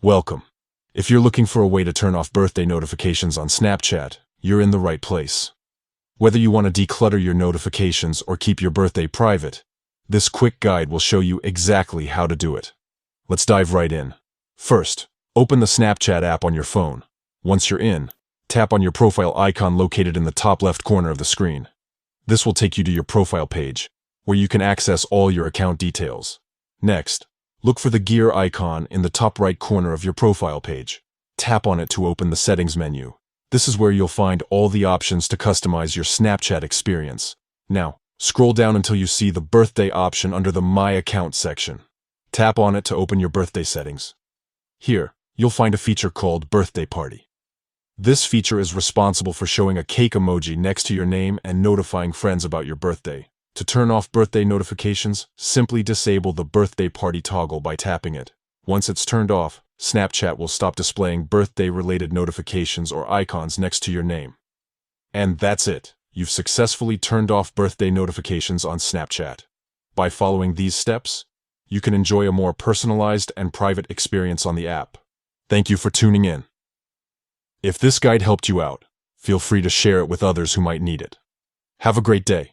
Welcome. If you're looking for a way to turn off birthday notifications on Snapchat, you're in the right place. Whether you want to declutter your notifications or keep your birthday private, this quick guide will show you exactly how to do it. Let's dive right in. First, open the Snapchat app on your phone. Once you're in, tap on your profile icon located in the top left corner of the screen. This will take you to your profile page, where you can access all your account details. Next, look for the gear icon in the top right corner of your profile page. Tap on it to open the settings menu. This is where you'll find all the options to customize your Snapchat experience. Now, scroll down until you see the birthday option under the My Account section. Tap on it to open your birthday settings. Here, you'll find a feature called Birthday Party. This feature is responsible for showing a cake emoji next to your name and notifying friends about your birthday. To turn off birthday notifications, simply disable the birthday party toggle by tapping it. Once it's turned off, Snapchat will stop displaying birthday-related notifications or icons next to your name. And that's it. You've successfully turned off birthday notifications on Snapchat. By following these steps, you can enjoy a more personalized and private experience on the app. Thank you for tuning in. If this guide helped you out, feel free to share it with others who might need it. Have a great day.